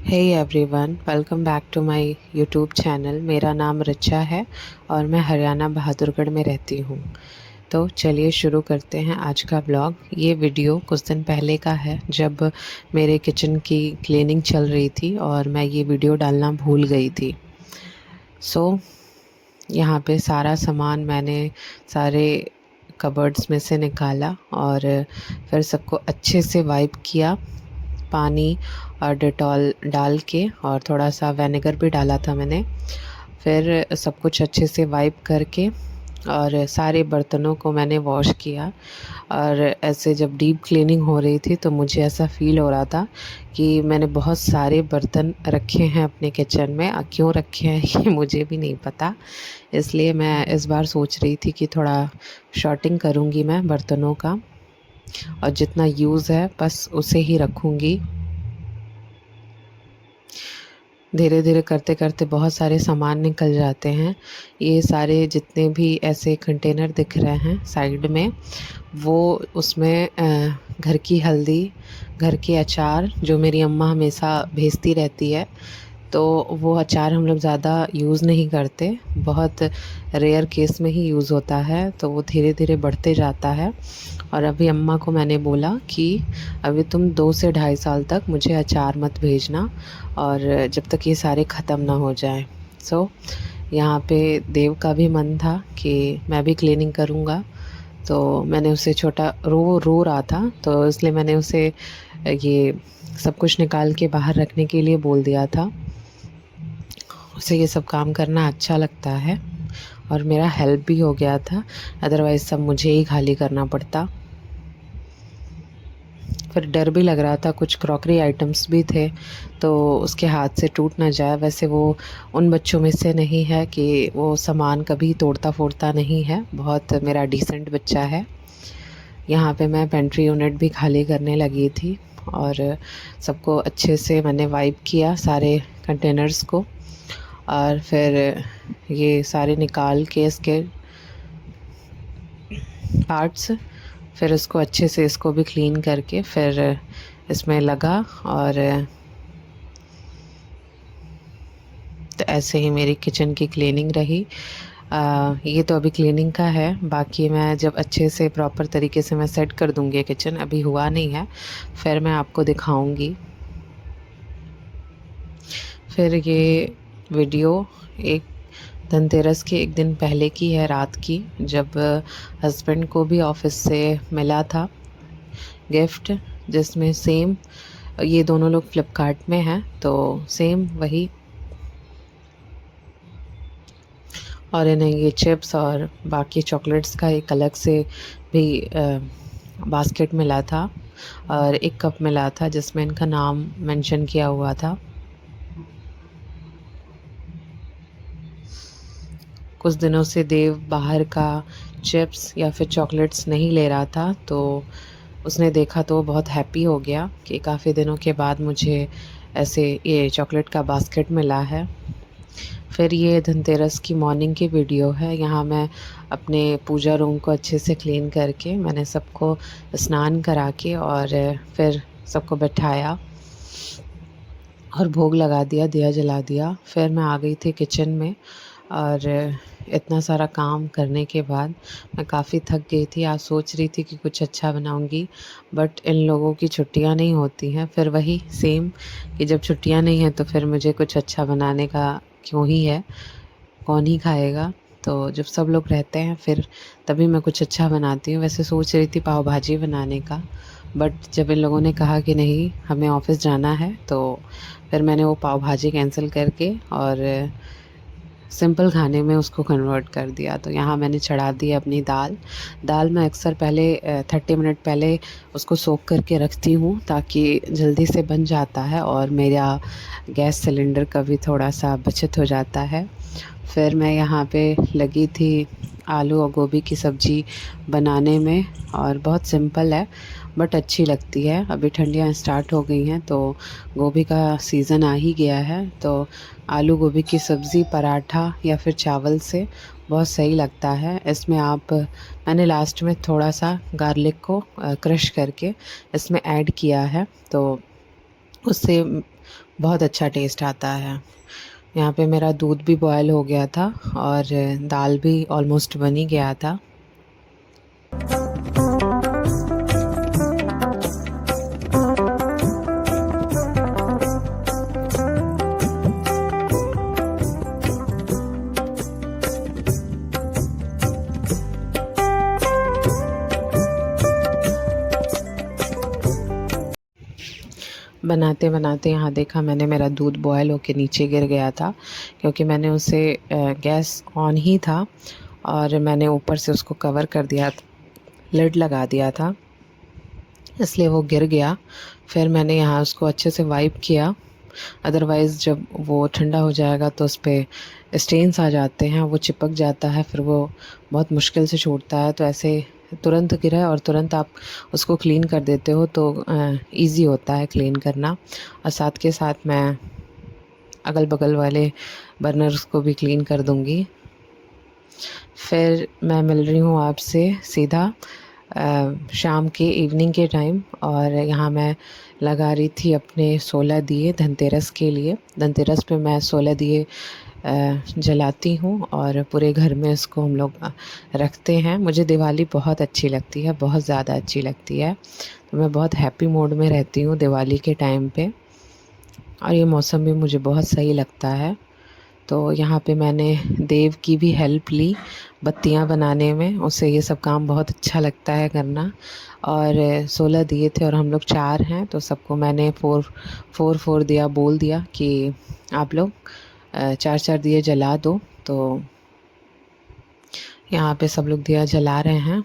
Hey everyone, welcome back to my YouTube channel. मेरा नाम रिचा है और मैं हरियाणा बहादुरगढ़ में रहती हूँ। तो चलिए शुरू करते हैं आज का ब्लॉग। ये वीडियो कुछ दिन पहले का है, जब मेरे किचन की क्लीनिंग चल रही थी और मैं ये वीडियो डालना भूल गई थी। यहाँ पे सारा सामान मैंने सारे कबर्ड्स में से निकाला और फिर सबको अच्छे से वाइप किया, पानी और डेटॉल डाल के, और थोड़ा सा विनेगर भी डाला था मैंने। फिर सब कुछ अच्छे से वाइप करके और सारे बर्तनों को मैंने वॉश किया। और ऐसे जब डीप क्लीनिंग हो रही थी तो मुझे ऐसा फ़ील हो रहा था कि मैंने बहुत सारे बर्तन रखे हैं अपने किचन में। क्यों रखे हैं ये मुझे भी नहीं पता। इसलिए मैं इस बार सोच रही थी कि थोड़ा शॉर्टिंग करूँगी मैं बर्तनों का, और जितना यूज़ है बस उसे ही रखूँगी। धीरे धीरे करते करते बहुत सारे सामान निकल जाते हैं। ये सारे जितने भी ऐसे कंटेनर दिख रहे हैं साइड में, वो उसमें घर की हल्दी, घर के अचार जो मेरी अम्मा हमेशा भेजती रहती है, तो वो अचार हम लोग ज़्यादा यूज़ नहीं करते, बहुत रेयर केस में ही यूज़ होता है, तो वो धीरे धीरे बढ़ते जाता है। और अभी अम्मा को मैंने बोला कि अभी तुम 2 से ढाई साल तक मुझे अचार मत भेजना, और जब तक ये सारे ख़त्म ना हो जाए। यहाँ पे देव का भी मन था कि मैं भी क्लीनिंग करूँगा, तो मैंने उसे छोटा रो रो रहा था, तो इसलिए मैंने उसे ये सब कुछ निकाल के बाहर रखने के लिए बोल दिया था। उसे ये सब काम करना अच्छा लगता है और मेरा हेल्प भी हो गया था, अदरवाइज़ सब मुझे ही खाली करना पड़ता। फिर डर भी लग रहा था, कुछ क्रॉकरी आइटम्स भी थे तो उसके हाथ से टूट ना जाए। वैसे वो उन बच्चों में से नहीं है कि वो सामान कभी तोड़ता फोड़ता नहीं है, बहुत मेरा डिसेंट बच्चा है। यहाँ पे मैं पेंट्री यूनिट भी खाली करने लगी थी और सबको अच्छे से मैंने वाइप किया, सारे कंटेनर्स को, और फिर ये सारे निकाल के इसके पार्ट्स, फिर इसको अच्छे से इसको भी क्लीन करके फिर इसमें लगा। और तो ऐसे ही मेरी किचन की क्लीनिंग रही। ये तो अभी क्लीनिंग का है, बाकी मैं जब अच्छे से प्रॉपर तरीके से मैं सेट कर दूँगी किचन, अभी हुआ नहीं है, फिर मैं आपको दिखाऊँगी। फिर ये वीडियो एक धनतेरस के एक दिन पहले की है, रात की, जब हस्बैंड को भी ऑफिस से मिला था गिफ्ट, जिसमें सेम, ये दोनों लोग फ्लिपकार्ट में हैं तो सेम वही, और इन्हें ये चिप्स और बाकी चॉकलेट्स का एक अलग से भी बास्केट मिला था, और एक कप मिला था जिसमें इनका नाम मेंशन किया हुआ था। कुछ दिनों से देव बाहर का चिप्स या फिर चॉकलेट्स नहीं ले रहा था, तो उसने देखा तो बहुत हैप्पी हो गया कि काफ़ी दिनों के बाद मुझे ऐसे ये चॉकलेट का बास्केट मिला है। फिर ये धनतेरस की मॉर्निंग की वीडियो है। यहाँ मैं अपने पूजा रूम को अच्छे से क्लीन करके मैंने सबको स्नान करा के और फिर सबको बैठाया और भोग लगा दिया, दिया जला दिया। फिर मैं आ गई थी किचन में, और इतना सारा काम करने के बाद मैं काफ़ी थक गई थी। आज सोच रही थी कि कुछ अच्छा बनाऊंगी, बट इन लोगों की छुट्टियां नहीं होती हैं। फिर वही सेम कि जब छुट्टियां नहीं हैं तो फिर मुझे कुछ अच्छा बनाने का क्यों ही है, कौन ही खाएगा। तो जब सब लोग रहते हैं फिर तभी मैं कुछ अच्छा बनाती हूँ। वैसे सोच रही थी पाव भाजी बनाने का, बट जब इन लोगों ने कहा कि नहीं हमें ऑफ़िस जाना है, तो फिर मैंने वो पाव भाजी कैंसिल करके और सिंपल खाने में उसको कन्वर्ट कर दिया। तो यहाँ मैंने चढ़ा दी अपनी दाल। दाल मैं अक्सर पहले 30 मिनट पहले उसको सोख करके रखती हूँ, ताकि जल्दी से बन जाता है और मेरा गैस सिलेंडर का भी थोड़ा सा बचत हो जाता है। फिर मैं यहाँ पे लगी थी आलू और गोभी की सब्ज़ी बनाने में, और बहुत सिंपल है बट अच्छी लगती है। अभी ठंडियाँ स्टार्ट हो गई हैं तो गोभी का सीज़न आ ही गया है, तो आलू गोभी की सब्ज़ी पराठा या फिर चावल से बहुत सही लगता है। इसमें मैंने लास्ट में थोड़ा सा गार्लिक को क्रश करके इसमें ऐड किया है, तो उससे बहुत अच्छा टेस्ट आता है। यहाँ पे मेरा दूध भी बॉयल हो गया था और दाल भी ऑलमोस्ट बन ही गया था। बनाते बनाते यहाँ देखा मैंने, मेरा दूध बॉयल होके नीचे गिर गया था, क्योंकि मैंने उसे गैस ऑन ही था और मैंने ऊपर से उसको कवर कर दिया, लिड लगा दिया था, इसलिए वो गिर गया। फिर मैंने यहाँ उसको अच्छे से वाइप किया, अदरवाइज़ जब वो ठंडा हो जाएगा तो उस पर स्टेन्स आ जाते हैं, वो चिपक जाता है, फिर वो बहुत मुश्किल से छूटता है। तो ऐसे तुरंत गिरा और तुरंत आप उसको क्लीन कर देते हो तो इजी होता है क्लीन करना। और साथ के साथ मैं अगल बगल वाले बर्नर्स को भी क्लीन कर दूँगी। फिर मैं मिल रही हूँ आपसे सीधा शाम के इवनिंग के टाइम, और यहाँ मैं लगा रही थी अपने 16 दिए धनतेरस के लिए। धनतेरस पे मैं 16 दिए जलाती हूँ और पूरे घर में इसको हम लोग रखते हैं। मुझे दिवाली बहुत अच्छी लगती है, बहुत ज़्यादा अच्छी लगती है, तो मैं बहुत हैप्पी मूड में रहती हूँ दिवाली के टाइम पे, और ये मौसम भी मुझे बहुत सही लगता है। तो यहाँ पे मैंने देव की भी हेल्प ली बत्तियाँ बनाने में, उसे ये सब काम बहुत अच्छा लगता है करना। और 16 दिए थे और हम लोग 4 हैं, तो सबको मैंने 4 दिया बोल दिया कि आप लोग 4 दिए जला दो। तो यहाँ पे सब लोग दिया जला रहे हैं।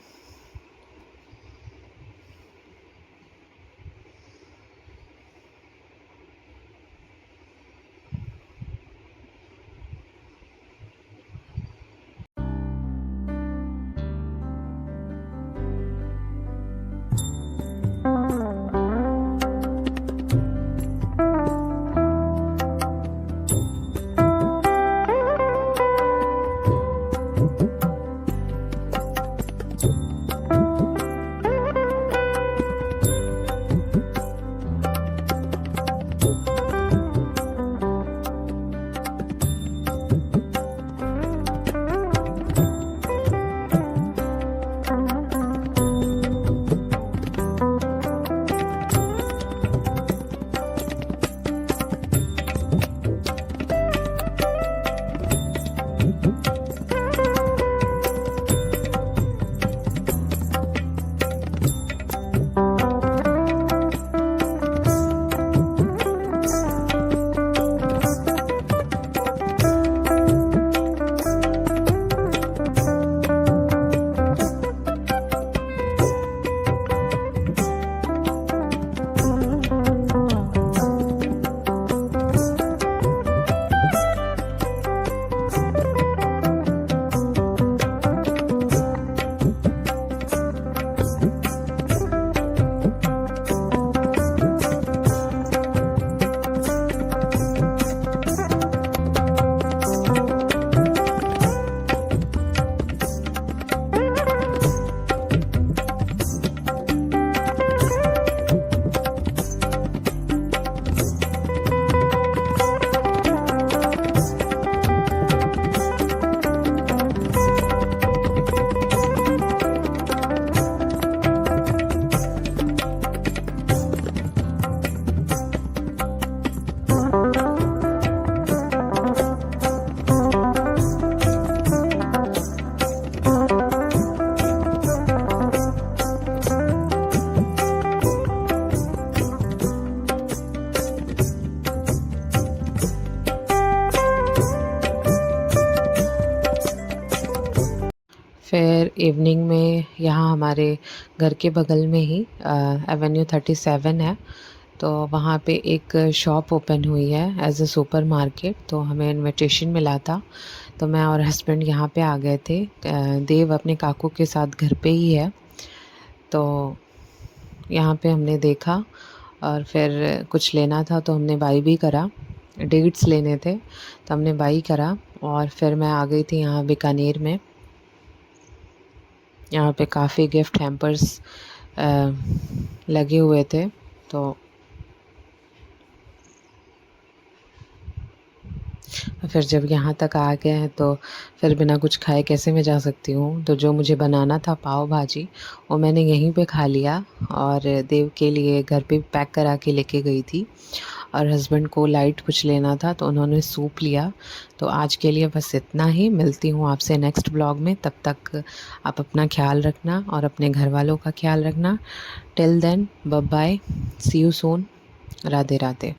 फिर इवनिंग में यहाँ हमारे घर के बगल में ही एवेन्यू 37 है, तो वहाँ पे एक शॉप ओपन हुई है एज अ सुपर मार्केट। तो हमें इनविटेशन मिला था, तो मैं और हस्बैंड यहाँ पे आ गए थे। देव अपने काकू के साथ घर पे ही है, तो यहाँ पे हमने देखा और फिर कुछ लेना था तो हमने बाई भी करा। डेट्स लेने थे तो हमने बाई करा, और फिर मैं आ गई थी यहाँ बीकानेर में। यहाँ पे काफ़ी गिफ्ट हैम्पर्स लगे हुए थे, तो फिर जब यहाँ तक आ गए हैं तो फिर बिना कुछ खाए कैसे मैं जा सकती हूँ। तो जो मुझे बनाना था पाव भाजी, वो मैंने यहीं पे खा लिया और देव के लिए घर पे पैक करा के लेके गई थी। और हस्बैंड को लाइट कुछ लेना था तो उन्होंने सूप लिया। तो आज के लिए बस इतना ही। मिलती हूँ आपसे नेक्स्ट ब्लॉग में। तब तक आप अपना ख्याल रखना और अपने घर वालों का ख्याल रखना। Till then bye bye, see you soon. Radhe Radhe.